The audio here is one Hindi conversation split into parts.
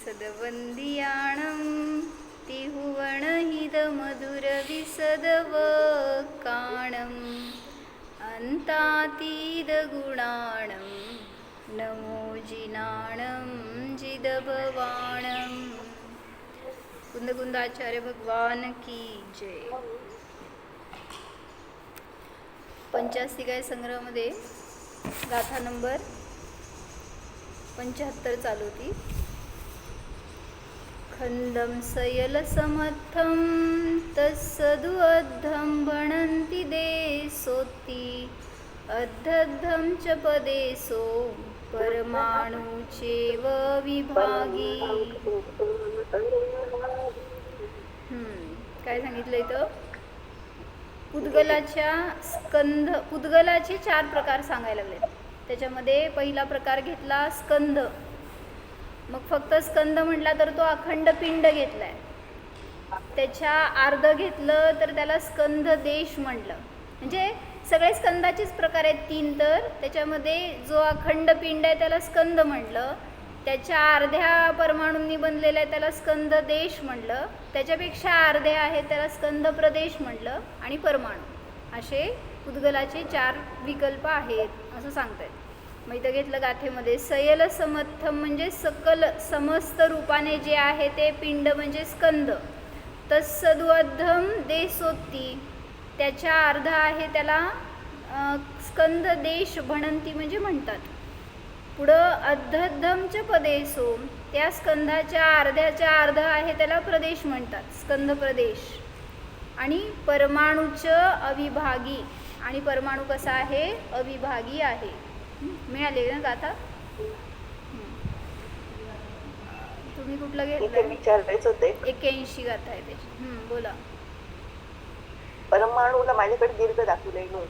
सदवंदियाणं तिहुवणहिदमधुरविसदवकाणम् अन्तातीदगुणाणं नमो जिनाणं जिदभवाणं। कुंदकुंदाचार्य भगवान की जय। पंचास्तिकाय संग्रहामध्ये गाथा नंबर 75 चालू होती। खंदं सयलसमर्थं तत्सदु अद्धं भणन्ति देशोत्ति अद्धद्धं च पदेशो परमाणुचेव विभागी। काय सांगितलं इथं? पुद्गलाचे 4 प्रकार सांगायला लागले। त्याच्यामध्ये पहिला प्रकार घेतला स्कंद। मग फक्त स्कंद म्हटला तर तो अखंड पिंड घेतलाय। त्याच्या अर्ध घेतलं तर त्याला स्कंद देश म्हटलं। म्हणजे सगळे स्कंदाचेच प्रकार आहेत 3। तर त्याच्यामध्ये जो अखंड पिंड आहे त्याला स्कंद म्हटलं, त्याच्या अर्ध्या परमाणूंनी बनलेला आहे त्याला स्कंद देश म्हटलं, त्याच्यापेक्षा अर्धे आहेत त्याला स्कंद प्रदेश म्हटलं, आणि परमाणू असे पुद्गलाचे 4 विकल्प आहेत असं सांगतायत। मग इथं घेतलं गाथेमध्ये सयल समर्थम म्हणजे सकल समस्त रूपाने जे आहे ते पिंड म्हणजे स्कंद। तत्सदुअद्धम देशोत्ती त्याच्या अर्ध आहे त्याला स्कंद देश भणंती म्हणजे म्हणतात। पुढं अद्धद्धमच पदेशो त्या स्कंदाच्या अर्ध्याच्या अर्ध आहे त्याला प्रदेश म्हणतात, स्कंद प्रदेश। आणि परमाणूच अविभागी, आणि परमाणू कसा आहे? अविभागी आहे। मिळाले ना गाथा? तुम्ही कुठलं घेतलं? विचारायचं होते 81 गाथा आहे त्याची। बोला। परमाणूला माझ्याकडे दीर्घ दाखवलंय नो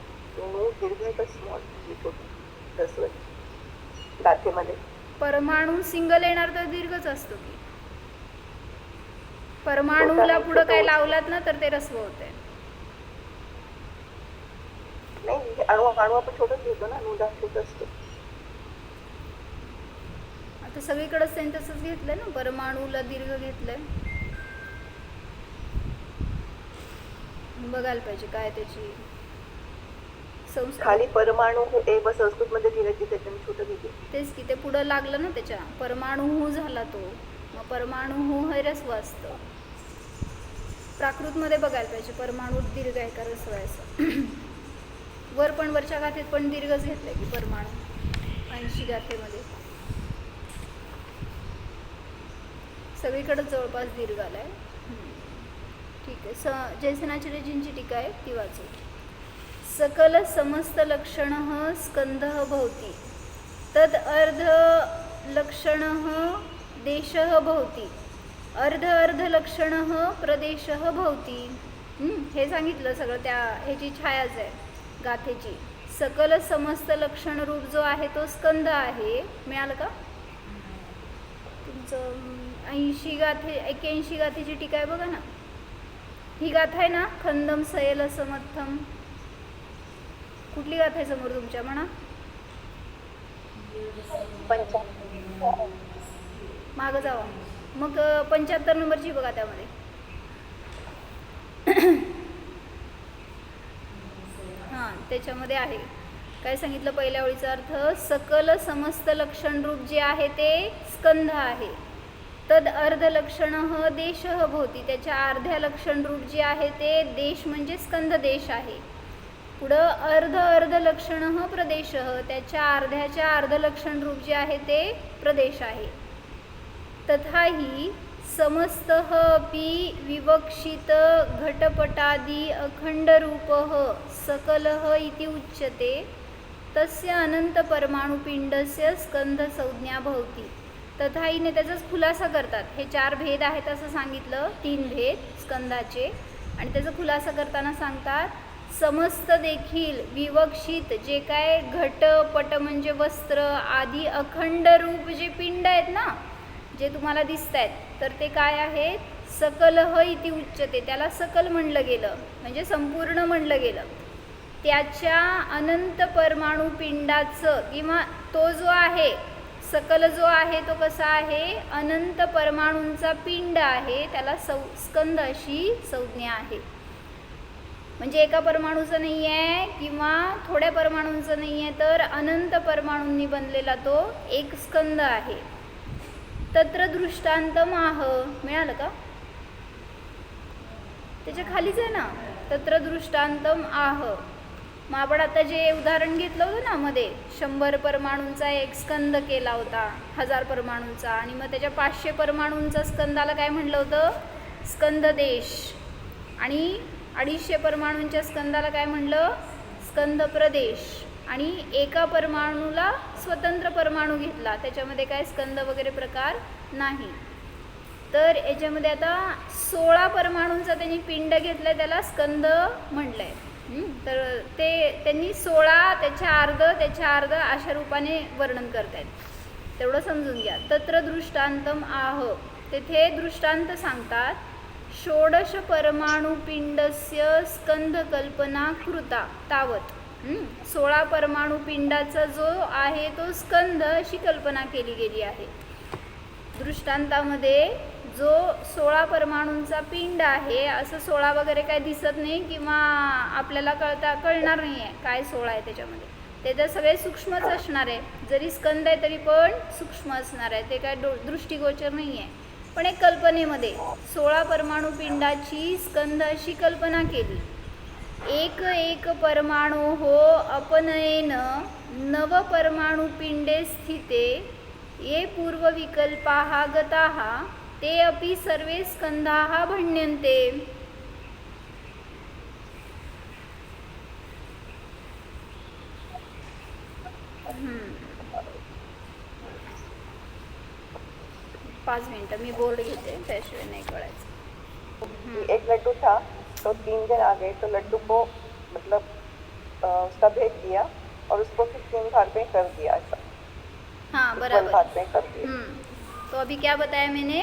दीर्घ गाथेमध्ये परमाणू सिंगल येणार तर दीर्घच असतो की। परमाणूला पुढं काय लावलात ना तर ते रस्व होते। नाही, अणू आपण छोटच घेतो ना, अनुदा छोट असतो। आता सगळीकडेच त्यांनी तसंच घेतलंय ना, परमाणूला दीर्घ घेतलंय। बघायला पाहिजे काय त्याची खाली परमाणू एव संस्कृत मध्ये दिलं की त्याच्याने छोटं घेतलं। तेच की ते पुढं लागलं ना त्याच्या, परमाणू झाला तो, मग परमाणू हे रस्व असतं। प्राकृत मध्ये बघायला पाहिजे परमाणू दीर्घ आहे का रस्व आहे असं। वर पण वरच्या गाथेत पण दीर्घच घेतलंय की परमाणू 80 गाथेमध्ये सगळीकडे जवळपास दीर्घ आलाय। ठीक आहे। जयसेनाचार्यजींची टीका आहे ती वाचू। सकल समस्त लक्षण स्कंद भवति तद अर्ध लक्षण देश भवति अर्ध अर्ध लक्षण प्रदेश भवति। हे सांगितलं सगळं, त्या ह्याची छायाच आहे गाथेची। सकल समस्त लक्षण रूप जो आहे तो स्कंद आहे। मिळालं का तुमचं? 81 गाथेची टीका आहे बघा ना। ही गाथा आहे ना, खंदम सयल समर्थम। कुठली गाथा आहे समोर तुमच्या? म्हणा। मागं जावा मग 75 नंबरची बघा त्यामध्ये। हां, त्याच्यामध्ये आहे काय सांगितलं पहिल्या ओळीचा अर्थ? सकल समस्त लक्षण रूप जे आहे ते स्कंद आहे। तद अर्ध लक्षण देश भवती त्याच्या अर्ध्या लक्षण रूप जे आहे ते देश म्हणजे स्कंद देश आहे। पुढं अर्ध अर्ध लक्षण प्रदेश त्याच्या अर्ध्याच्या अर्ध लक्षण रूप जे आहे ते प्रदेश आहे। तथाही समस्त अपि विवक्षित घटपटादि अखंड रूप सकल इति उच्यते तस्य अनंत परमाणुपिंडस्य स्कंद संज्ञा भवति। तथाहीने त्याचाच खुलासा करतात। हे 4 भेद आहेत असं सांगितलं, 3 भेद स्कंदाचे, आणि त्याचा खुलासा करताना सांगतात समस्त देखील विवक्षित जे काय घट पट म्हणजे वस्त्र आदी अखंड रूप जे पिंड आहेत ना, जे तुम्हाला दिसत आहेत, तर ते काय आहेत? सकल इति उच्यते त्याला सकल म्हणलं गेलं म्हणजे संपूर्ण म्हणलं गेलं। त्याच्या अनंत परमाणू पिंडाचं किंवा तो जो आहे सकल जो आहे तो कसा आहे, अनंत परमाणूंचा पिंड आहे, त्याला स्कंद अशी संज्ञा आहे. म्हणजे एका परमाणूचं नाही आहे किंवा थोड्या परमाणूंचं नाही आहे, तर अनंत परमाणूंनी बनलेला तो एक स्कंद आहे. तत्र दृष्टांतम आह, मिळालं का? त्याच्या खालीच आहे ना, तत्र दृष्टांतम आह. मग आपण आता जे उदाहरण घेतलं होतं ना मध्ये, 100 परमाणूंचा एक स्कंद केला होता, 1000 परमाणूंचा, आणि मग त्याच्या 500 परमाणूंचा स्कंदाला काय म्हणलं होतं, स्कंद देश, आणि 250 परमाणूंच्या स्कंदाला काय म्हणलं, स्कंद प्रदेश, आणि एका परमाणूला स्वतंत्र परमाणू घेतला, त्याच्यामध्ये काय स्कंद वगैरे प्रकार नाही. तर याच्यामध्ये आता 16 परमाणूंचा त्यांनी पिंड घेतलं, त्याला स्कंद म्हटलं आहे. तर ते त्यांनी 16, त्याच्या अर्ध अशा रूपाने वर्णन करत आहेत, तेवढं समजून घ्या. तत्र दृष्टांतम आह, तेथे दृष्टांत सांगतात. 16 परमाणू पिंडस्य स्कंद कल्पना कृता तावत. 16 परमाणू पिंडाचा जो आहे तो स्कंद अशी कल्पना केली गेली आहे. दृष्टांतामध्ये जो 16 परमाणूंचा पिंड आहे, असं 16 वगैरे काय दिसत नाही किंवा आपल्याला कळणार नाही आहे काय 16 आहे त्याच्यामध्ये, ते तर सगळे सूक्ष्मच असणार आहे. जरी स्कंद आहे तरी पण सूक्ष्म असणार आहे, ते काय दृष्टिगोचर नाही आहे. पण एक कल्पनेमध्ये 16 परमाणू पिंडाची स्कंद अशी कल्पना केली. एक एक परमाणू हो अपनयेन नव परमाणू पिंडे स्थिते ये पूर्वविकल्पाः गताः ते अपि सर्वे स्कंदाः भण्यन्ते. पाच मिनटं मी बोर्ड घेते, त्याशिवाय नाही कळायचं. एक लड्डू था तो 3 दिन आ गए, तो लड्डू को मतलब उसका भेद दिया और उसको फिर 3 भाग में कर दिया, ऐसा. हाँ बराबर. भाग में कर दिया. तो अभी क्या बताया मैंने,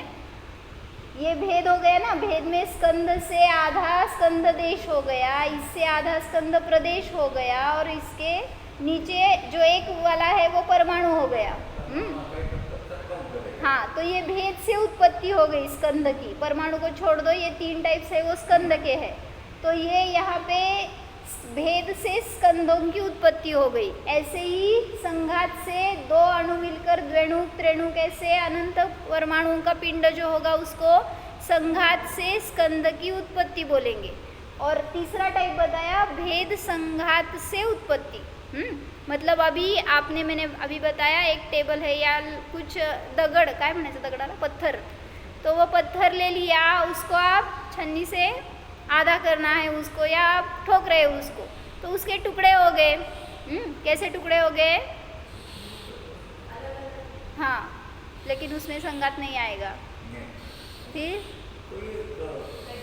ये भेद हो गया ना, भेद में स्कंद से आधा स्कंद देश हो गया, इससे आधा स्कंद प्रदेश हो गया, और इसके नीचे जो एक वाला है वो परमाणु हो गया. हाँ, तो ये भेद से उत्पत्ति हो गई स्कंद की. परमाणु को छोड़ दो, ये 3 टाइप्स है वो स्कंद के हैं. तो ये यहाँ पे भेद से स्कंदों की उत्पत्ति हो गई. ऐसे ही संघात से 2 अणु मिलकर द्वेणुक त्रेणुक ऐसे अनंत परमाणुओं का पिंड जो होगा उसको संघात से स्कंद की उत्पत्ति बोलेंगे. और तीसरा टाइप बताया भेद संघात से उत्पत्ति. मतलब मैंने अभी बताया एक टेबल है या कुछ दगड़, काय म्हणायचं दगडाला, पत्थर. तो वो पत्थर ले लिया, उसको आप छन्नी से आधा करना है उसको, या आप ठोक रहे हो उसको, तो उसके टुकड़े हो गए. कैसे टुकड़े हो गए, हाँ, लेकिन उसमें संघात नहीं आएगा. फिर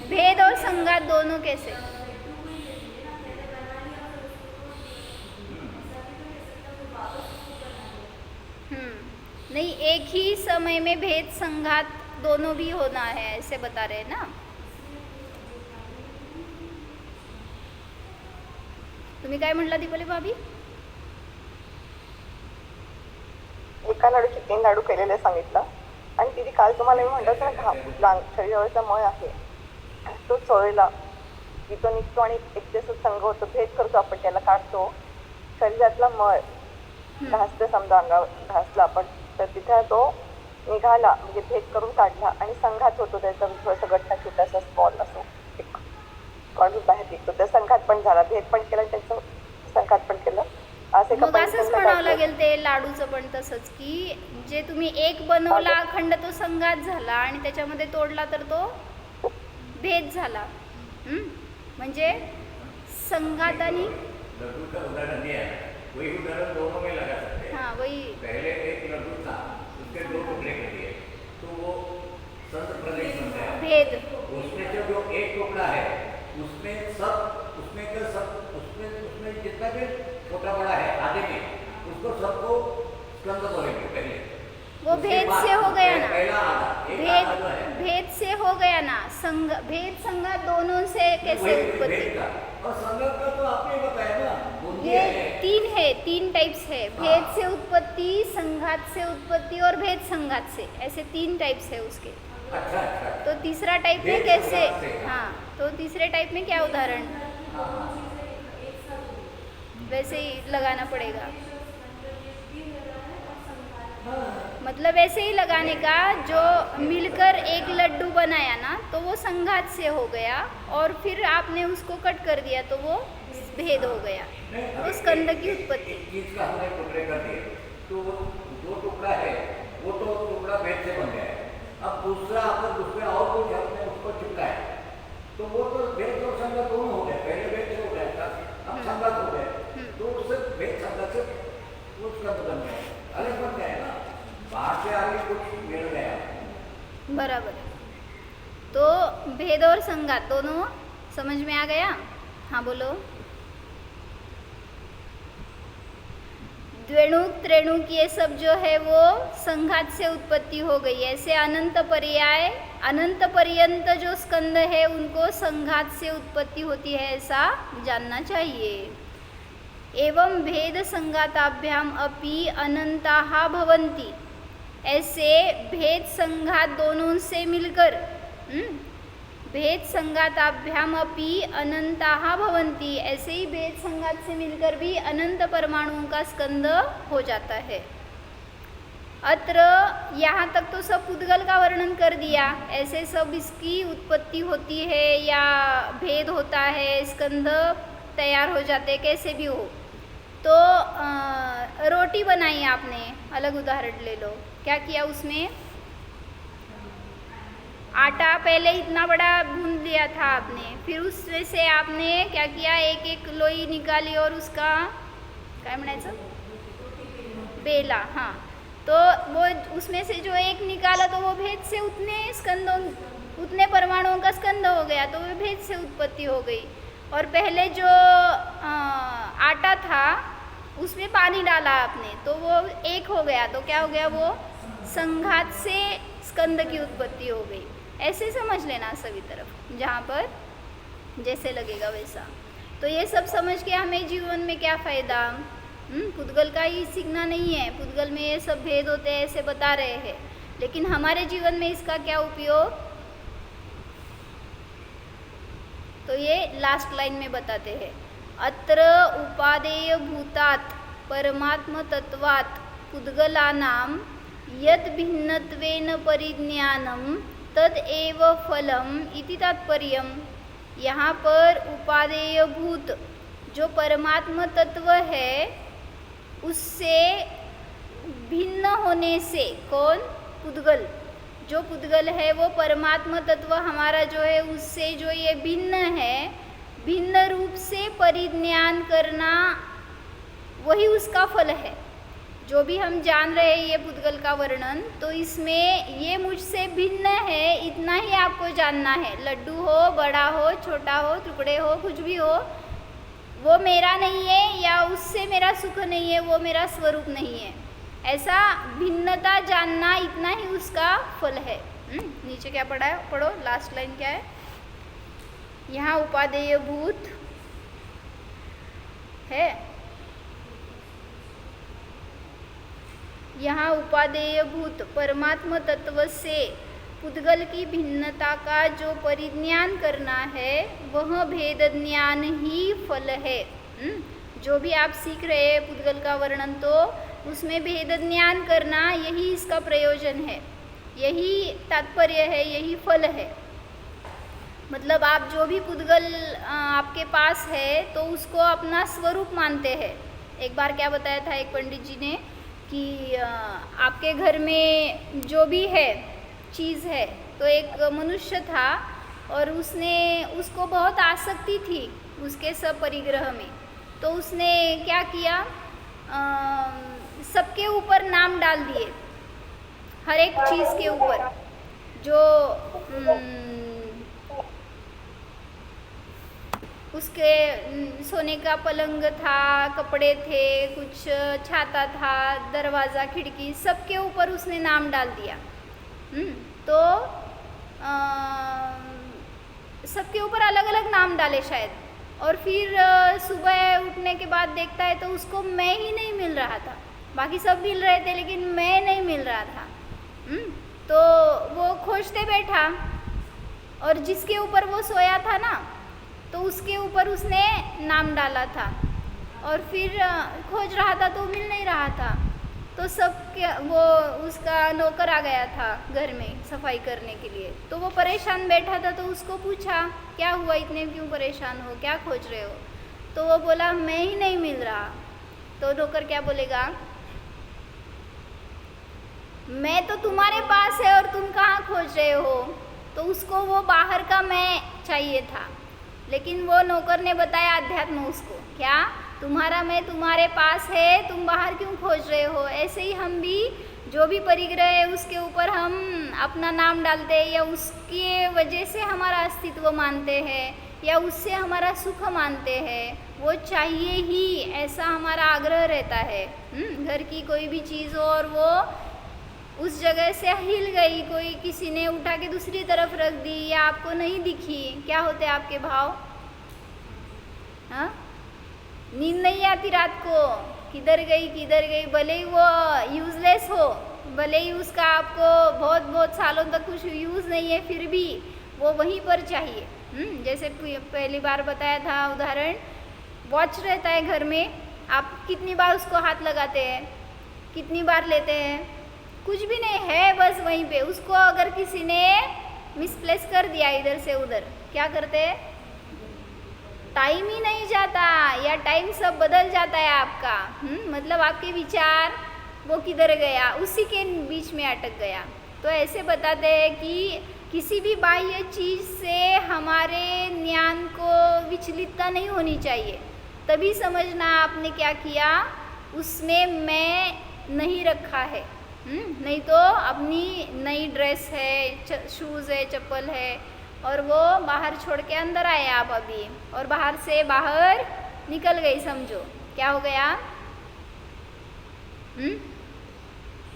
भेद और संघात दोनों कैसे, नहीं, एक ही समय में भेद संघात दोनों भी होना है, ऐसे बता रहे हैं ना. तुम्ही काय म्हटला दीपाली भाभी, एका लाडूचे 3 लाडू केलेले सांगितलं. आणि तिथे काल तुम्हाला मी म्हटलं तर शरीरावरचा मळ आहे तो चोळला की तो निघतो आणि एक दिवस संघ होतो, भेद करतो आपण, त्याला काढतो. शरीरातला मळ घासते, समजा अंगावर घासला आपण, तर तिथे तो निघाला, म्हणजे भेद करून काढला आणि संघात होतो त्याचा थोडासा गठ्ठा छोटासा स्पॉल असो, एक काढून बाहेर निघतो. त्या संघात पण झाला, भेद पण केला आणि त्याचं संघात पण केलं. मग असंच म्हणावं लागेल ते लाडूचं पण तसंच, की जे तुम्ही एक बनवला अखंड तो संघात झाला आणि त्याच्यामध्ये तोडला तर तो भेद झाला. म्हणजे संघात आणि वही उदाहरण दोनों में लगा सकते हैं. हाँ वही, पहले एक लड्डू था, उसके 2 टुकड़े कर दिए, तो वो संत प्रदेश बन गया. भेद, उसमें से जो एक टुकड़ा है उसमें जितना भी छोटा बड़ा है आधे में, उसको सबको स्कंद बोलेंगे पहले. वो उसके भेद बाद से हो गया ना, पहला आधा, एक भेद आधा जो है, भेद से हो गया ना, संग भेद संघात दोनों से कैसे वही उत्पत्ति? भेद का। और संगत का तो आपने बताया ना, बुद्धि ये है। तीन है, तीन टाइप्स है, भेद हाँ। से उत्पत्ति, संघात से उत्पत्ति और भेद संघात से, ऐसे तीन टाइप्स है उसके। अच्छा अच्छा। तो तीसरा टाइप में भेद कैसे? संघात से। हाँ, तो तीसरे टाइप में क्या उदाहरण? हाँ, हाँ। वैसे ही लगाना पड़ेगा, हाँ। मतलब ऐसे ही लगाने का, जो मिलकर एक लड्डू बनाया ना तो वो संघात से हो गया, और फिर आपने उसको कट कर दिया तो वो भेद हो गया, वो स्कंद की उत्पत्ति। एक चीज का हमने टुकड़े कर दिए, तो जो टुकड़ा है वो तो टुकड़ा भेद से बन गया है। अब दूसरा अगर दूसरे और कुछ हमने उसको चिपकाया तो वो तो भेद और संगत दोनों हो गए। पहले भेद से हो गया था, अब संगत हो गए, तो उससे भेद संगत से वो स्कंद बन गया, अलग बन गया है ना, बाहर से आगे कुछ मिल गया। बराबर है। तो भेद और संघात दोनों समझ में आ गया? हाँ बोलो। द्वेणुक त्रेणुक ये सब जो है वो संघात से उत्पत्ति हो गई। ऐसे अनंत पर्याय, अनंत पर्यंत जो स्कंद है उनको संघात से उत्पत्ति होती है, ऐसा जानना चाहिए। एवं भेद संघाताभ्याम अपि अनंताः भवन्ति, ऐसे भेद संघात दोनों से मिलकर भेद संघाताभ्याम अपि अनंताः भवन्ति, ऐसे ही भेद संघात से मिलकर भी अनंत परमाणुओं का स्कंद हो जाता है। अत्र यहाँ तक तो सब पुद्गल का वर्णन कर दिया, ऐसे सब इसकी उत्पत्ति होती है या भेद होता है, स्कंद तैयार हो जाते, कैसे भी हो। तो रोटी बनाई आपने, अलग उदाहरण ले लो, क्या किया उसमें? आटा पहले इतना बड़ा गूंद लिया था आपने, फिर उसमें से आपने क्या किया, एक एक लोई निकाली और उसका काय म्हणायचं, बेला। हाँ, तो वो उसमें से जो एक निकाला तो वो भेद से उतने स्कंदों, उतने परमाणुओं का स्कंद हो गया, तो वो भेद से उत्पत्ति हो गई। और पहले जो आटा था उसमें पानी डाला आपने तो वो एक हो गया, तो क्या हो गया, वो संघात से स्कंद की उत्पत्ति हो गई। ऐसे समझ लेना सभी तरफ, जहाँ पर जैसे लगेगा वैसा। तो ये सब समझ के हमें जीवन में क्या फ़ायदा? पुद्गल का ही सीखना नहीं है, पुद्गल में ये सब भेद होते हैं ऐसे बता रहे हैं, लेकिन हमारे जीवन में इसका क्या उपयोग? तो ये लास्ट लाइन में बताते हैं, अत्र उपादेय भूतात् परमात्म तत्वात् पुद्गलानां यत् भिन्नत्वेन परिज्ञानम तद एव फलम इति तात्पर्यम। यहाँ पर उपादेय भूत जो परमात्म तत्व है उससे भिन्न होने से, कौन? पुद्गल। जो पुद्गल है वो परमात्म तत्व हमारा जो है उससे जो ये भिन्न है, भिन्न रूप से परिज्ञान करना वही उसका फल है। जो भी हम जान रहे हैं ये पुद्गल का वर्णन, तो इसमें ये मुझसे भिन्न है इतना ही आपको जानना है। लड्डू हो, बड़ा हो, छोटा हो, टुकड़े हो, कुछ भी हो, वो मेरा नहीं है या उससे मेरा सुख नहीं है, वो मेरा स्वरूप नहीं है, ऐसा भिन्नता जानना इतना ही उसका फल है। नीचे क्या पढ़ा है, पढ़ो, लास्ट लाइन क्या है? यहाँ उपादेय भूत है, यहाँ उपादेय भूत परमात्म तत्व से पुद्गल की भिन्नता का जो परिज्ञान करना है वह भेद ज्ञान ही फल है। जो भी आप सीख रहे हैं पुद्गल का वर्णन, तो उसमें भेद ज्ञान करना यही इसका प्रयोजन है, यही तात्पर्य है, यही फल है। मतलब आप जो भी पुद्गल आपके पास है तो उसको अपना स्वरूप मानते हैं। एक बार क्या बताया था एक पंडित जी ने कि आपके घर में जो भी है चीज़ है, तो एक मनुष्य था और उसको बहुत आसक्ति थी उसके सब परिग्रह में, तो उसने क्या किया, सबके ऊपर नाम डाल दिए, हर एक चीज़ के ऊपर। जो उसके सोने का पलंग था, कपड़े थे, कुछ छाता था, दरवाज़ा, खिड़की, सबके ऊपर उसने नाम डाल दिया। तो सबके ऊपर अलग अलग नाम डाले शायद। और फिर सुबह उठने के बाद देखता है तो उसको मैं ही नहीं मिल रहा था, बाकी सब मिल रहे थे लेकिन मैं नहीं मिल रहा था। तो वो खोजते बैठा और जिसके ऊपर वो सोया था ना, तो उसके ऊपर उसने नाम डाला था और फिर खोज रहा था तो मिल नहीं रहा था। तो वो उसका नौकर आ गया था घर में सफाई करने के लिए। तो वो परेशान बैठा था, तो उसको पूछा क्या हुआ, इतने क्यों परेशान हो, क्या खोज रहे हो? तो वो बोला मैं ही नहीं मिल रहा। तो नौकर क्या बोलेगा, मैं तो तुम्हारे पास है और तुम कहाँ खोज रहे हो? तो उसको वो बाहर का मैं चाहिए था, लेकिन वो नौकर ने बताया अध्यात्म उसको, क्या तुम्हारा मैं तुम्हारे पास है, तुम बाहर क्यों खोज रहे हो? ऐसे ही हम भी जो भी परिग्रह है उसके ऊपर हम अपना नाम डालते हैं, या उसके वजह से हमारा अस्तित्व मानते हैं, या उससे हमारा सुख मानते हैं, वो चाहिए ही, ऐसा हमारा आग्रह रहता है। घर की कोई भी चीज़ हो और वो उस जगह से हिल गई, कोई किसी ने उठा के दूसरी तरफ रख दी या आपको नहीं दिखी, क्या होते हैं आपके भाव? हाँ, नींद नहीं आती रात को, किधर गई, भले ही वो यूज़लेस हो, भले ही उसका आपको बहुत बहुत सालों तक कुछ यूज़ नहीं है, फिर भी वो वहीं पर चाहिए। जैसे पहली बार बताया था उदाहरण, वॉच रहता है घर में, आप कितनी बार उसको हाथ लगाते हैं, कितनी बार लेते हैं? कुछ भी नहीं है, बस वहीं पे। उसको अगर किसी ने मिसप्लेस कर दिया इधर से उधर, क्या करते हैं? टाइम ही नहीं जाता, या टाइम सब बदल जाता है आपका। मतलब आपके विचार वो किधर गया, उसी के बीच में अटक गया। तो ऐसे बताते हैं कि किसी भी बाह्य चीज़ से हमारे ज्ञान को विचलितता नहीं होनी चाहिए, तभी समझना आपने क्या किया, उसमें मैं नहीं रखा है। नहीं तो अपनी नई ड्रेस है, शूज़ है, चप्पल है, और वो बाहर छोड़ के अंदर आए आप अभी, और बाहर से बाहर निकल गई, समझो क्या हो गया?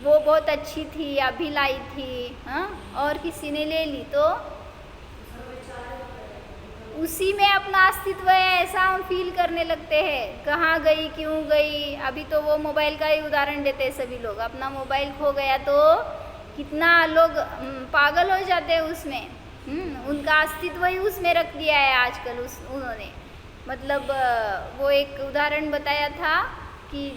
वो बहुत अच्छी थी, अभी लाई थी, हाँ, और किसी ने ले ली, तो उसी में अपना अस्तित्व है, ऐसा हम फील करने लगते हैं। कहाँ गई, क्यों गई? अभी तो वो मोबाइल का ही उदाहरण देते हैं सभी लोग, अपना मोबाइल खो गया तो कितना लोग पागल हो जाते हैं उसमें। उनका अस्तित्व ही उसमें रख दिया है आजकल उन्होंने। मतलब वो एक उदाहरण बताया था कि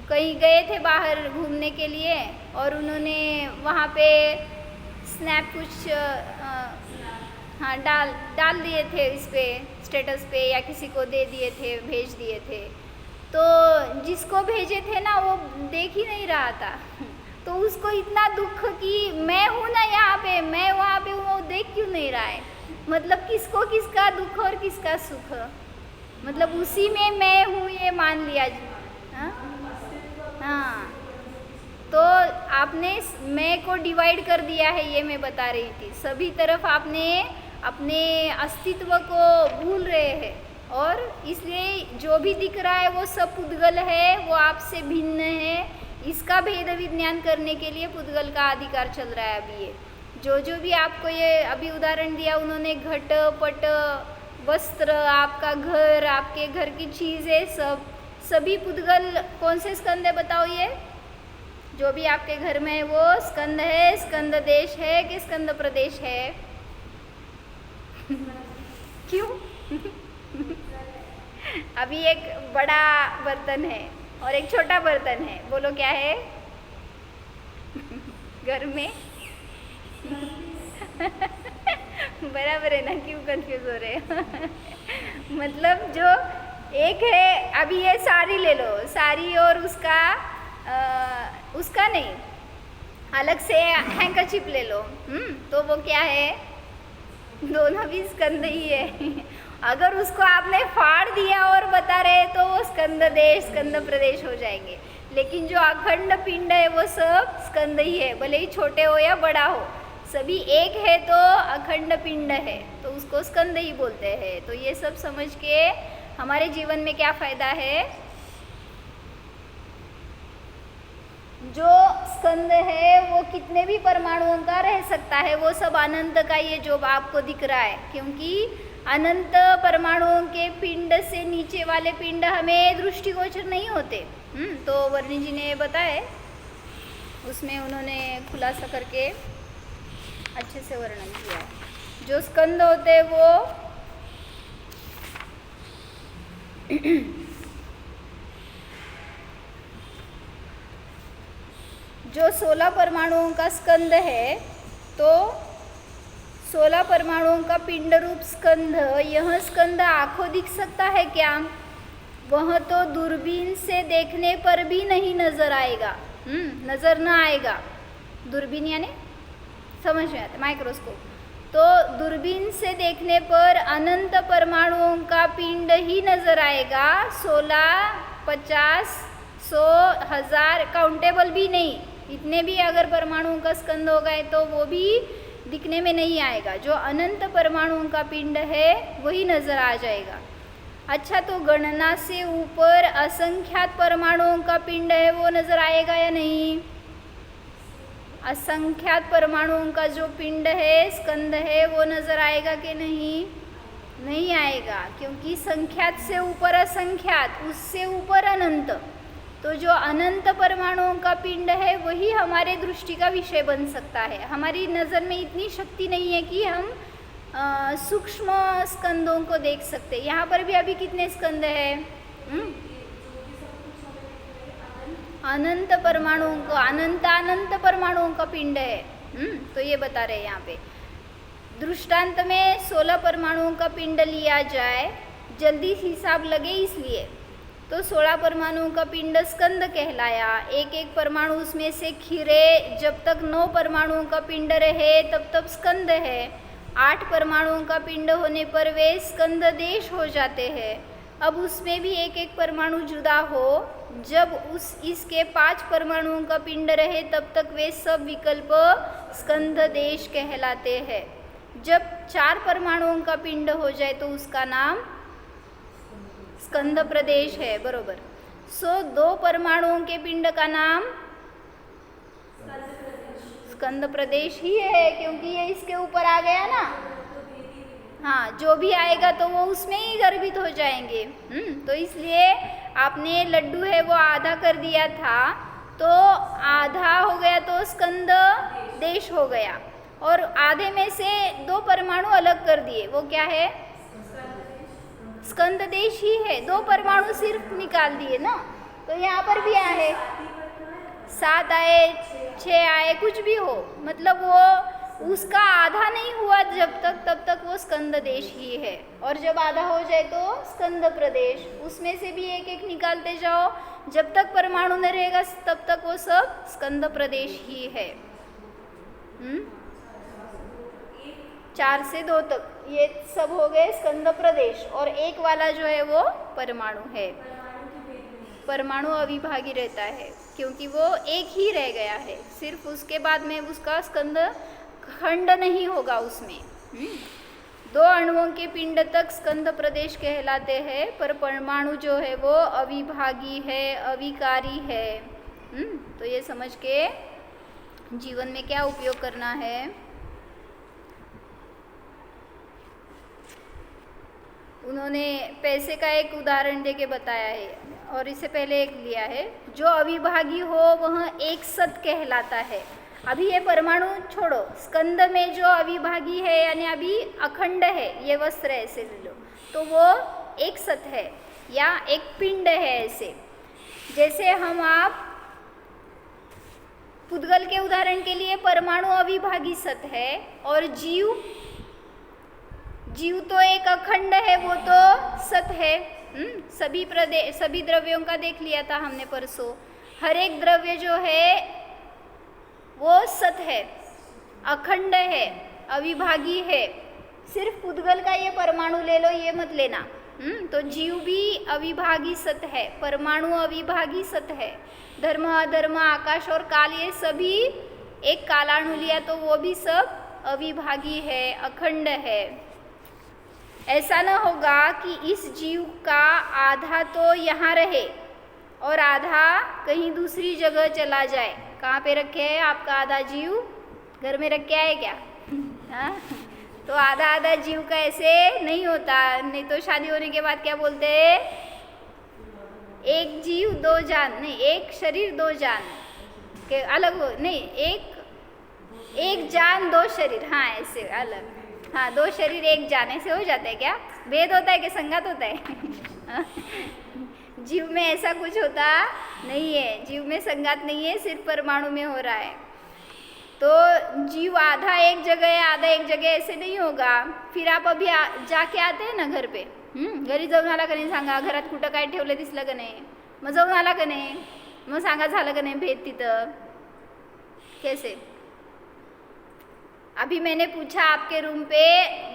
कहीं गए थे बाहर घूमने के लिए, और उन्होंने वहाँ पे स्नैप कुछ हाँ डाल दिए थे इस पे, स्टेटस पे, या किसी को दे दिए थे, भेज दिए थे। तो जिसको भेजे थे ना वो देख ही नहीं रहा था। तो उसको इतना दुख कि मैं हूँ ना यहाँ पे, मैं वहाँ पे हूँ, वो देख क्यों नहीं रहा है? मतलब किसको किसका दुख और किसका सुख, मतलब उसी में मैं हूँ ये मान लिया। हाँ, तो आपने मैं को डिवाइड कर दिया है, ये मैं बता रही थी। सभी तरफ आपने अपने अस्तित्व को भूल रहे हैं, और इसलिए जो भी दिख रहा है वो सब पुद्गल है, वो आपसे भिन्न है। इसका भेद विज्ञान करने के लिए पुद्गल का अधिकार चल रहा है अभी। ये जो भी आपको ये अभी उदाहरण दिया उन्होंने, घट पट वस्त्र, आपका घर, आपके घर की चीज़ें, सभी पुद्गल कौन से स्कंद है बताओ? ये जो भी आपके घर में है वो स्कंद है, स्कंद देश है कि स्कंद प्रदेश है? क्यों? अभी एक बड़ा बर्तन है और एक छोटा बर्तन है, बोलो क्या है घर में? बराबर है ना, क्यों कंफ्यूज हो रहे हो? मतलब जो एक है, अभी ये साड़ी ले लो, साड़ी और उसका नहीं, अलग से हैंकरचिप ले लो, तो वो क्या है? दोनों भी स्कंद ही है। अगर उसको आपने फाड़ दिया और बता रहे तो वो स्कंद देश, स्कंद प्रदेश हो जाएंगे। लेकिन जो अखंड पिंड है वो सब स्कंद ही है, भले ही छोटे हो या बड़ा हो, सभी एक है तो अखंड पिंड है, तो उसको स्कंद ही बोलते हैं। तो ये सब समझ के हमारे जीवन में क्या फायदा है? जो स्कंद है वो कितने भी परमाणुओं का रह सकता है, वो सब अनंत का ये जो आपको दिख रहा है, क्योंकि अनंत परमाणुओं के पिंड से नीचे वाले पिंड हमें दृष्टिगोचर नहीं होते। तो वर्णी जी ने बताया, उसमें उन्होंने खुलासा करके अच्छे से वर्णन किया है। जो स्कंद होते हैं वो जो 16 परमाणुओं का स्कंद है, तो 16 परमाणुओं का पिंड रूप स्कंद, यह स्कंद आंखों दिख सकता है क्या? वह तो दूरबीन से देखने पर भी नहीं नजर आएगा, नजर ना आएगा। दूरबीन यानी समझ में आता, माइक्रोस्कोप। तो दूरबीन से देखने पर अनंत परमाणुओं का पिंड ही नजर आएगा, 16, 50, 100, 1000 काउंटेबल भी नहीं। इतने भी अगर परमाणुओं का स्कंद हो गए तो वो भी दिखने में नहीं आएगा। जो अनंत परमाणुओं का पिंड है वही नजर आ जाएगा। अच्छा, तो गणना से ऊपर असंख्यात परमाणुओं का पिंड है वो नजर आएगा या नहीं? असंख्यात परमाणुओं का जो पिंड है, स्कंद है, वो नजर आएगा कि नहीं? नहीं आएगा, क्योंकि संख्यात से ऊपर असंख्यात, उससे ऊपर अनंत। तो जो अनंत परमाणुओं का पिंड है वही हमारे दृष्टि का विषय बन सकता है। हमारी नज़र में इतनी शक्ति नहीं है कि हम सूक्ष्म स्कंदों को देख सकते। यहाँ पर भी अभी कितने स्कंद हैं? अनंत परमाणुओं को, अनंत परमाणुओं का पिंड है। तो ये बता रहे हैं यहाँ पे। दृष्टांत में 16 परमाणुओं का पिंड लिया जाए, जल्दी हिसाब लगे इसलिए। तो 16 परमाणुओं का पिंड स्कंद कहलाया। एक एक परमाणु उसमें से खिरे, जब तक 9 परमाणुओं का पिंड रहे तब तक स्कंद है। 8 परमाणुओं का पिंड होने पर वे स्कंद देश हो जाते हैं। अब उसमें भी एक एक परमाणु जुदा हो, जब इसके 5 परमाणुओं का पिंड रहे तब तक वे सब विकल्प स्कंद देश कहलाते हैं। जब 4 परमाणुओं का पिंड हो जाए तो उसका नाम स्कंद प्रदेश है, बरोबर। 2 परमाणुओं के पिंड का नाम स्कंद प्रदेश ही है, क्योंकि ये इसके ऊपर आ गया ना। हाँ, जो भी आएगा तो वो उसमें ही गर्भित हो जाएंगे। तो इसलिए आपने लड्डू है वो आधा कर दिया था, तो आधा हो गया तो स्कंद देश हो गया, और आधे में से 2 परमाणु अलग कर दिए, वो क्या है? स्कंद देश ही है। 2 परमाणु सिर्फ निकाल दिए ना। तो यहाँ पर भी आए, 7 आए, 6 आए, कुछ भी हो, मतलब वो उसका आधा नहीं हुआ जब तक, तब तक वो स्कंद देश ही है। और जब आधा हो जाए तो स्कंद प्रदेश, उसमें से भी एक एक निकालते जाओ, जब तक परमाणु न रहेगा तब तक वो सब स्कंद प्रदेश ही है। 4 से 2 तक ये सब हो गए स्कंद प्रदेश, और एक वाला जो है वो परमाणु है। परमाणु अविभागी रहता है क्योंकि वो एक ही रह गया है, सिर्फ उसके बाद में उसका स्कंद खंड नहीं होगा उसमें। 2 अणुओं के पिंड तक स्कंद प्रदेश कहलाते हैं, पर परमाणु जो है वो अविभागी है, अविकारी है। तो ये समझ के जीवन में क्या उपयोग करना है? उन्होंने पैसे का एक उदाहरण देके बताया है, और इससे पहले एक लिया है, जो अविभागी हो वह एक सत कहलाता है। अभी ये परमाणु छोड़ो, स्कंद में जो अविभागी है यानी अभी अखंड है, ये वस्त्र ऐसे ले लो, तो वो एक सत है या एक पिंड है। ऐसे जैसे हम आप पुद्गल के उदाहरण के लिए परमाणु अविभागी सत है, और जीव तो एक अखंड है, वो तो सत है। सभी द्रव्यों का देख लिया था हमने परसों। हर एक द्रव्य जो है वो सत है, अखंड है, अविभागी है। सिर्फ पुद्गल का ये परमाणु ले लो, ये मत लेना। तो जीव भी अविभागी सत है, परमाणु अविभागी सत है। धर्म, अधर्म, आकाश और काल ये सभी एक कालाणु लिया तो वो भी सब अविभागी है, अखंड है। ऐसा न होगा कि इस जीव का आधा तो यहाँ रहे और आधा कहीं दूसरी जगह चला जाए। कहाँ पे रखे है आपका आधा जीव? घर में रखे है क्या? हाँ? तो आधा आधा जीव का ऐसे नहीं होता, नहीं तो शादी होने के बाद क्या बोलते हैं? एक जीव दो जान, नहीं एक शरीर दो जान के अलग हो, नहीं एक जान दो शरीर, हाँ ऐसे अलग, हाँ दो शरीर एक जान, ऐसे हो जाता है क्या? भेद होता है कि संगत होता है? जीव में ऐसा कुछ होता नहीं है, जीव में संगात नहीं है, सिर्फ परमाणु में हो रहा है। तो जीव आधा एक जगह है आधा एक जगह, ऐसे नहीं होगा। फिर आप अभी जाके आते हैं ना घर पे, घरी जाऊन आला का नाही सांगा, घरात कुठं काय ठेवलं दिसलं का नाही, मग जाऊन आला का नाही, मग सांगा झालं का नाही भेद तिथं, कैसे? अभी मैंने पूछा आपके रूम पे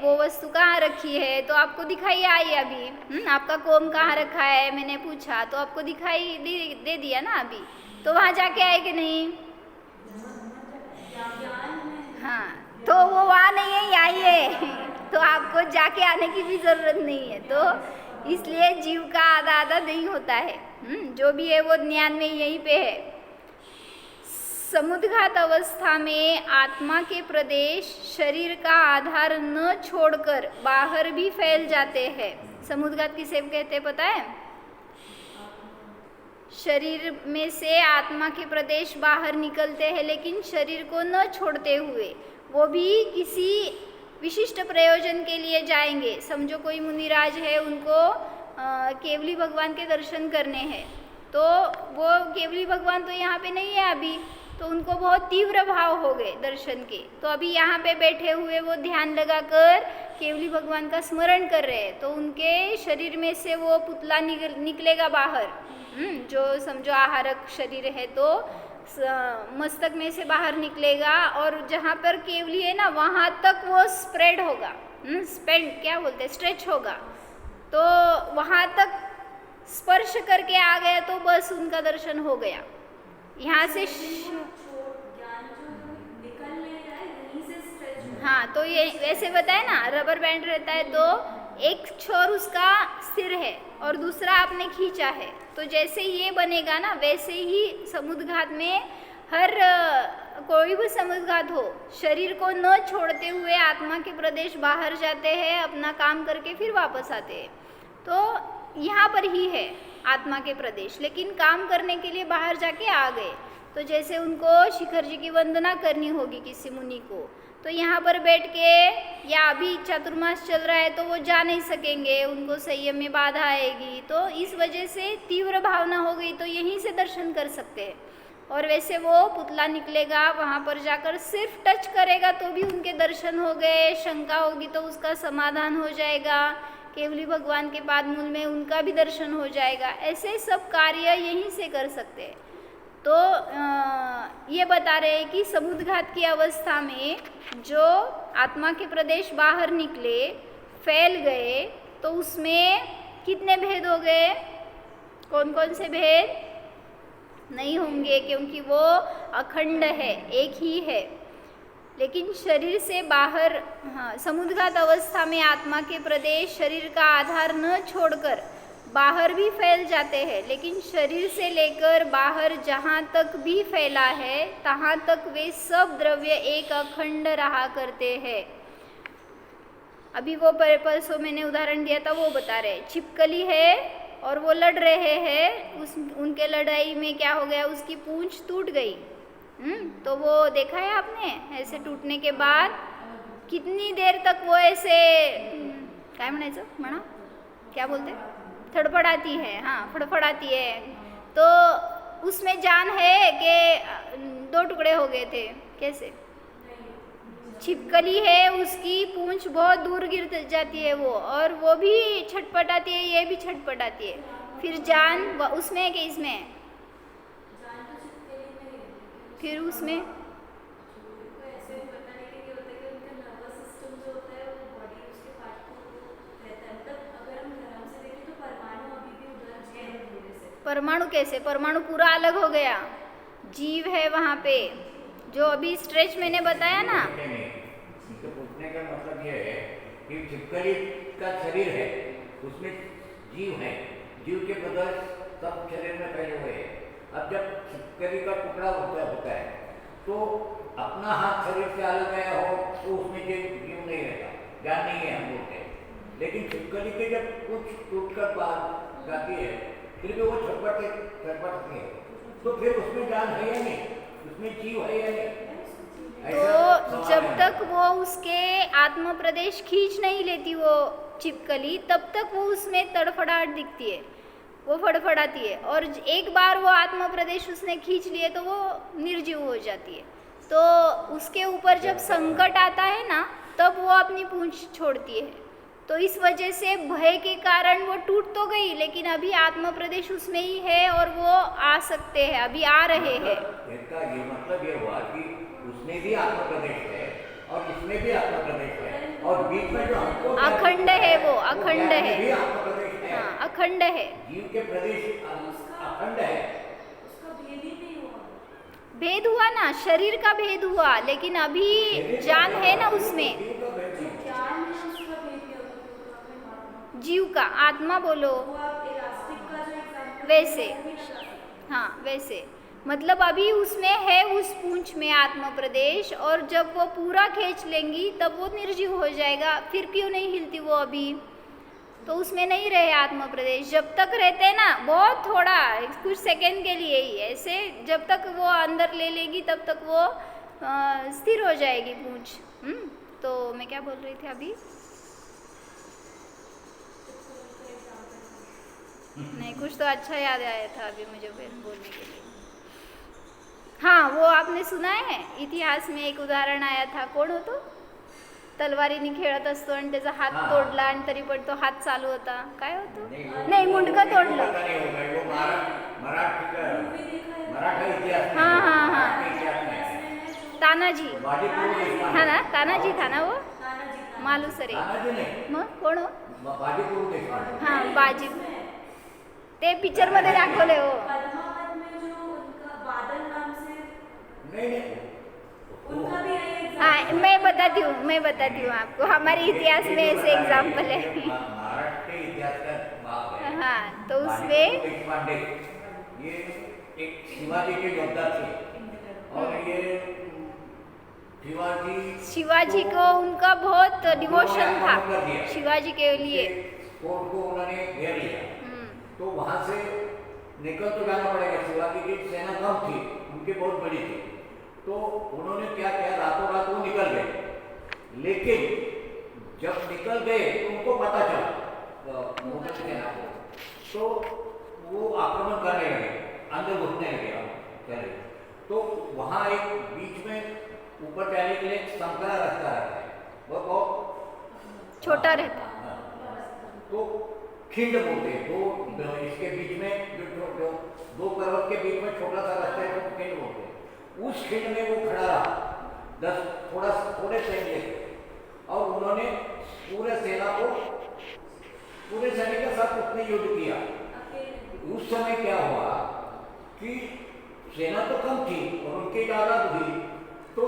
वो वस्तु कहाँ रखी है, तो आपको दिखाई आई अभी, आपका कोम कहाँ रखा है मैंने पूछा तो आपको दिखाई दे दिया ना अभी, तो वहाँ जाके आए कि नहीं? हाँ, तो वो वहाँ नहीं है, यही है, तो आपको जाके आने की भी जरूरत नहीं है। तो इसलिए जीव का आधा आधा नहीं होता है, जो भी है वो ज्ञान में यहीं पे है। समुद्घात अवस्था में आत्मा के प्रदेश शरीर का आधार न छोड़कर बाहर भी फैल जाते हैं। समुद्घात किसे कहते हैं पता है? शरीर में से आत्मा के प्रदेश बाहर निकलते हैं लेकिन शरीर को न छोड़ते हुए, वो भी किसी विशिष्ट प्रयोजन के लिए जाएंगे। समझो कोई मुनिराज है, उनको केवली भगवान के दर्शन करने हैं, तो वो केवली भगवान तो यहाँ पे नहीं है अभी, तो उनको बहुत तीव्र भाव हो गए दर्शन के, तो अभी यहाँ पे बैठे हुए वो ध्यान लगाकर केवली भगवान का स्मरण कर रहे हैं, तो उनके शरीर में से वो पुतला निकलेगा बाहर, जो समझो आहारक शरीर है तो मस्तक में से बाहर निकलेगा और जहाँ पर केवली है ना वहाँ तक वो स्प्रेड होगा, स्पेंड क्या बोलते हैं, स्ट्रेच होगा, तो वहाँ तक स्पर्श करके आ गया तो बस उनका दर्शन हो गया। यहाँ से हाँ, तो ये वैसे बताए ना, रबर बैंड रहता है तो एक छोर उसका स्थिर है और दूसरा आपने खींचा है, तो जैसे ये बनेगा ना वैसे ही समुद्घात में हर कोई भी समुद्घात हो, शरीर को न छोड़ते हुए आत्मा के प्रदेश बाहर जाते हैं, अपना काम करके फिर वापस आते हैं। तो यहाँ पर ही है आत्मा के प्रदेश, लेकिन काम करने के लिए बाहर जाके आ गए, तो जैसे उनको शिखर जी की वंदना करनी होगी किसी मुनि को, तो यहाँ पर बैठ के या अभी चातुर्मास चल रहा है तो वो जा नहीं सकेंगे, उनको संयम में बाधा आएगी, तो इस वजह से तीव्र भावना हो गई तो यहीं से दर्शन कर सकते हैं। और वैसे वो पुतला निकलेगा, वहाँ पर जाकर सिर्फ टच करेगा तो भी उनके दर्शन हो गए, शंका होगी तो उसका समाधान हो जाएगा, केवली भगवान के पाद मूल में उनका भी दर्शन हो जाएगा। ऐसे सब कार्य यहीं से कर सकते हैं। तो ये बता रहे हैं कि समुद्घात की अवस्था में जो आत्मा के प्रदेश बाहर निकले, फैल गए, तो उसमें कितने भेद हो गए? कौन कौन से भेद? नहीं होंगे, क्योंकि वो अखंड है, एक ही है। लेकिन शरीर से बाहर, हाँ, समुद्घात अवस्था में आत्मा के प्रदेश शरीर का आधार न छोड़कर बाहर भी फैल जाते हैं, लेकिन शरीर से लेकर बाहर जहाँ तक भी फैला है तहाँ तक वे सब द्रव्य एक अखंड रहा करते हैं। अभी वो परसों मैंने उदाहरण दिया था, वो बता रहे, छिपकली है और वो लड़ रहे हैं, उनके लड़ाई में क्या हो गया, उसकी पूंछ टूट गई। तो वो देखा है आपने, ऐसे टूटने के बाद कितनी देर तक वो ऐसे काय म्हणायचं, म्हणा क्या बोलते, फड़फड़ाती है, हाँ फड़फड़ाती है, तो उसमें जान है कि 2 टुकड़े हो गए थे, कैसे? छिपकली है, उसकी पूंछ बहुत दूर गिर जाती है वो, और वो भी छटपटाती है, ये भी छटपटाती है, फिर जान उसमें है कि इसमें? फिर उसमें परमाणु कैसे? परमाणु पूरा अलग हो गया, जीव है वहाँ पे, जो अभी स्ट्रेच मैंने बताया ना, नहीं, इनके पूछने का मतलब ये है कि छिपकली का शरीर है, उसमें जीव है, जीव के पदार्थ सब शरीर में फैले हुए हैं। अब जब छिपकली का टुकड़ा होता है तो अपना हाथ शरीर से अलग गया हो तो उसमें जीव नहीं रहता, जान नहीं है हम बोलते हैं। लेकिन छिपकली के जब कुछ टूट कर बाहर जाती है फिर भी वो छटपटती है, तो फिर उसमें जान है या नहीं, उसमें जीव है या नहीं? तो जब तक वो उसके आत्म प्रदेश खींच नहीं लेती वो छिपकली, तब तक वो उसमें तड़फड़ाहट दिखती है, वो फड़फड़ाती है। और एक बार वो आत्म प्रदेश उसने खींच लिए तो वो निर्जीव हो जाती है। तो उसके ऊपर जब संकट आता है ना, तब वो अपनी पूंछ छोड़ती है। तो इस वजह से भय के कारण वो टूट तो गई, लेकिन अभी आत्म प्रदेश उसमें ही है और वो आ सकते हैं, अभी आ रहे हैं। इसका ये मतलब ये हुआ कि उसमें भी आत्म प्रदेश है और इसमें भी आत्म प्रदेश है, और बीच में जो हमको अखंड है, वो अखंड है। भी आत्म प्रदेश है। हाँ, अखंड है। जीव के प्रदेश अखंड है। भेद हुआ ना, शरीर का भेद हुआ, लेकिन अभी जान है ना उसमें, जीव का भेद नहीं। जीव का आत्मा बोलो वैसे। हाँ वैसे, मतलब अभी उसमें है, उस पूंछ में आत्म प्रदेश, और जब वो पूरा खींच लेंगी तब वो निर्जीव हो जाएगा। फिर क्यों नहीं हिलती वो अभी? तो उसमें नहीं रहे आत्म प्रदेश। जब तक रहते हैं ना, बहुत थोड़ा कुछ सेकंड के लिए ही, ऐसे जब तक वो अंदर ले लेगी तब तक वो स्थिर हो जाएगी पूंछ। तो मैं क्या बोल रही थी अभी? नहीं, कुछ तो अच्छा याद आया था अभी मुझे बोलने के लिए। हाँ, वो आपने सुना है इतिहास में एक उदाहरण आया था, कोण होतो? तलवारीने खेळत असतो आणि त्याचा हात तोडला आणि तरी पण तो हात चालू होता. काय होतो? नाही, मुंडकं तोडलं. हाँ हाँ हाँ, तानाजी था ना, तानाजी था ना वो, मालुसरे. मग कोण हो? हाँ, बाजी. ते पिक्चर मध्ये दाखवले हो. हाँ, मैं बताती हूँ आपको, हमारे इतिहास में ऐसे एग्जाम्पल है। महाराष्ट्र के इतिहास का भाग है। हाँ, तो उसमें देशपांडे ये एक शिवाजी के योद्धा थे, और ये शिवाजी को उनका बहुत डिवोशन था शिवाजी के लिए। कोर्ट को उन्होंने घेर लिया, तो वहां से निकल तो जाना पड़ेगा। शिवाजी की सेना कम थी, उनकी बहुत बड़ी थी, तो उन्होंने क्या किया, रातों रात वो निकल गए। लेकिन जब निकल गए तो उनको पता चला मुगल सेना को, तो वो आक्रमण करने लगे, अंदर घुसने लगे। तो वहाँ एक बीच में ऊपर जाने के लिए एक संकरा रास्ता रहता है, वो बहुत छोटा रहता है। तो खिंड बोलते हैं, दो इसके बीच में जो दो पर्वत के बीच में छोटा सा रास्ता है, तो खिंड बोलते हैं। उस खिंड में वो खड़ा रहा थोड़े सैन्य, और उन्होंने पूरे सैनिक के साथ उसने युद्ध किया। उस समय क्या हुआ कि सेना तो कम थी और उनकी तादाद हुई, तो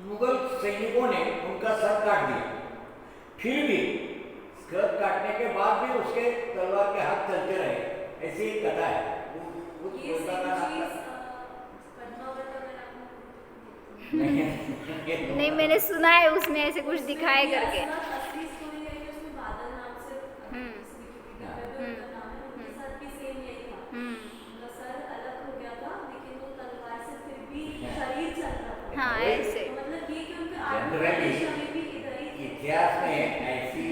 मुगल सैनिकों ने उनका सर काट दिया। फिर भी सर काटने के बाद भी उसके तलवार के हाथ चलते रहे, ऐसी एक कथा है। नहीं, मैंने सुना है उसमें ऐसे कुछ दिखाए करके। हाँ, ऐसे इतिहास में ऐसी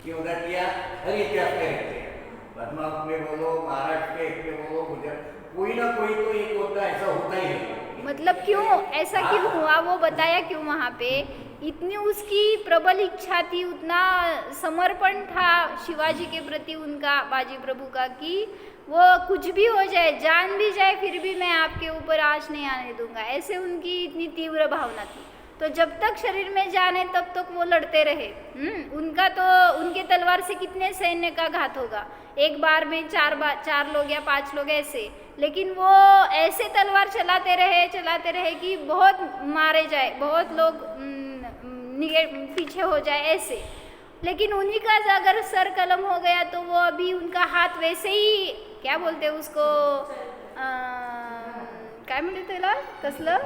क्यों किया, हर इतिहास में रहते हैं। पद्मावत में बोलो, महाराष्ट्र के बोलो, गुजरात, कोई ना कोई तो एक होता ऐसा होता ही है। मतलब क्यों ऐसा क्यों हुआ, वो बताया क्यों वहाँ पे। इतनी उसकी प्रबल इच्छा थी, उतना समर्पण था शिवाजी के प्रति उनका, बाजी प्रभु का, कि वो कुछ भी हो जाए, जान भी जाए, फिर भी मैं आपके ऊपर आँच नहीं आने दूंगा, ऐसे उनकी इतनी तीव्र भावना थी। तो जब तक शरीर में जान है तब तक वो लड़ते रहे। उनका तो, उनके तलवार से कितने सैन्य का घात होगा, एक बार में 4 लोग या 5 लोग ऐसे, लेकिन वो ऐसे तलवार चलाते रहे कि बहुत मारे जाए, बहुत लोग पीछे हो जाए ऐसे। लेकिन उन्हीं का अगर सर कलम हो गया तो वो अभी उनका हात वैसे ही, क्या बोलते उसको, काय म्हणते त्याला कसलं,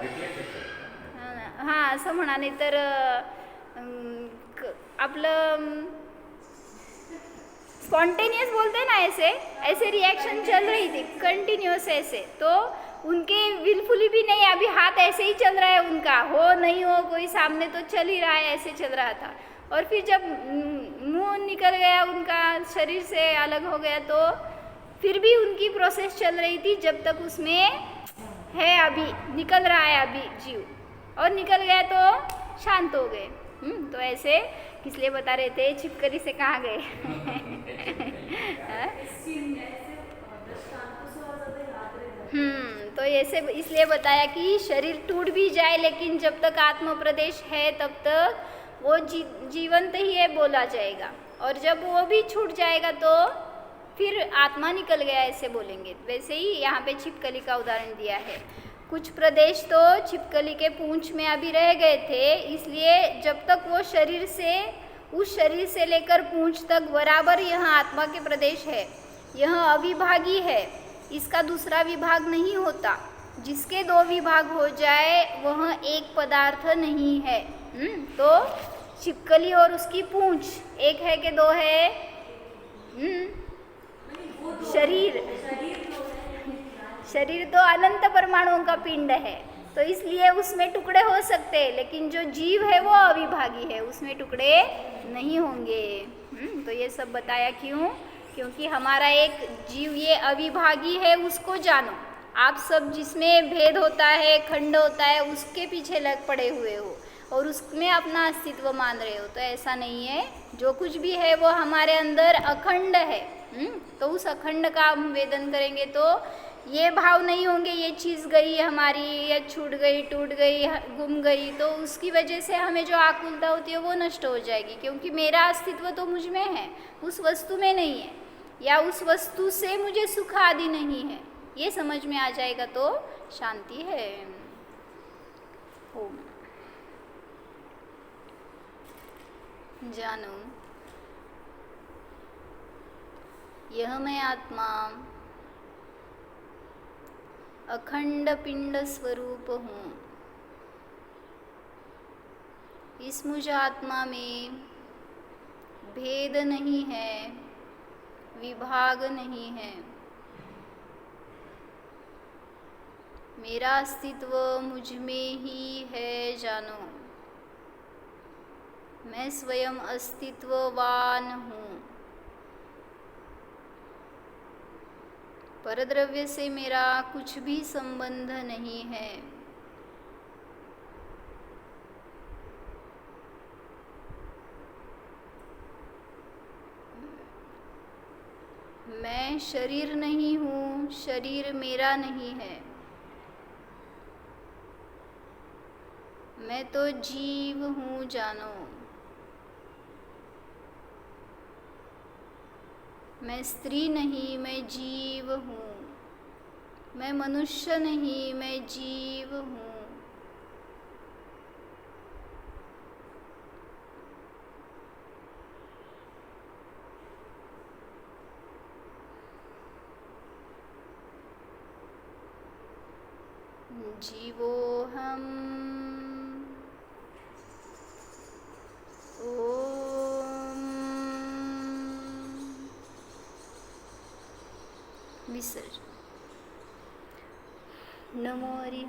हां असं म्हणा, नाही तर आपलं स्पॉन्टेनियस बोलते हैं ना, ऐसे ऐसे रिएक्शन चल रही थी कंटिन्यूस ऐसे। तो उनके विलफुली भी नहीं, अभी हाथ ऐसे ही चल रहा है उनका, हो नहीं हो कोई सामने तो चल ही रहा है, ऐसे चल रहा था। और फिर जब मुंह निकल गया उनका, शरीर से अलग हो गया, तो फिर भी उनकी प्रोसेस चल रही थी जब तक उसमें है, अभी निकल रहा है अभी जीव, और निकल गया तो शांत हो गए। तो ऐसे किसलिए बता रहे थे, छिपकली से कहाँ गए? तो ऐसे इसलिए बताया कि शरीर टूट भी जाए लेकिन जब तक आत्म प्रदेश है तब तक वो जीवंत ही है बोला जाएगा, और जब वो भी छूट जाएगा तो फिर आत्मा निकल गया ऐसे बोलेंगे। वैसे ही यहाँ पे छिपकली का उदाहरण दिया है। कुछ प्रदेश तो छिपकली के पूंछ में अभी रह गए थे, इसलिए जब तक वो शरीर से, उस शरीर से लेकर पूंछ तक बराबर यह आत्मा के प्रदेश है, यह अविभागी है, इसका दूसरा विभाग नहीं होता। जिसके दो विभाग हो जाए वह एक पदार्थ नहीं है। तो छिपकली और उसकी पूंछ एक है कि दो है? शरीर तो अनंत परमाणुओं का पिंड है, तो इसलिए उसमें टुकड़े हो सकते हैं, लेकिन जो जीव है वो अविभागी है, उसमें टुकड़े नहीं होंगे। तो ये सब बताया क्यों? क्योंकि हमारा एक जीव ये अविभागी है, उसको जानो। आप सब जिसमें भेद होता है, खंड होता है, उसके पीछे लग पड़े हुए हो और उसमें अपना अस्तित्व मान रहे हो, तो ऐसा नहीं है। जो कुछ भी है वो हमारे अंदर अखंड है। तो उस अखंड का हम वेदन करेंगे तो ये भाव नहीं होंगे ये चीज़ गई हमारी, या छूट गई, टूट गई, गुम गई, तो उसकी वजह से हमें जो आकुलता होती है वो नष्ट हो जाएगी, क्योंकि मेरा अस्तित्व तो मुझ में है, उस वस्तु में नहीं है, या उस वस्तु से मुझे सुख आदि नहीं है। ये समझ में आ जाएगा तो शांति है। ओम। जानो यह मैं आत्मा अखंड पिंड स्वरूप हूँ। इस मुझ आत्मा में भेद नहीं है, विभाग नहीं है। मेरा अस्तित्व मुझ में ही है जानो। मैं स्वयं अस्तित्ववान हूँ। परद्रव्य से मेरा कुछ भी संबंध नहीं है। मैं शरीर नहीं हूँ, शरीर मेरा नहीं है। मैं तो जीव हूँ जानो। मैं स्त्री नहीं, मैं जीव हूँ। मैं मनुष्य नहीं, मैं जीव हूँ। जीवोऽहम्। ओम। विसर्जन। नमो हरि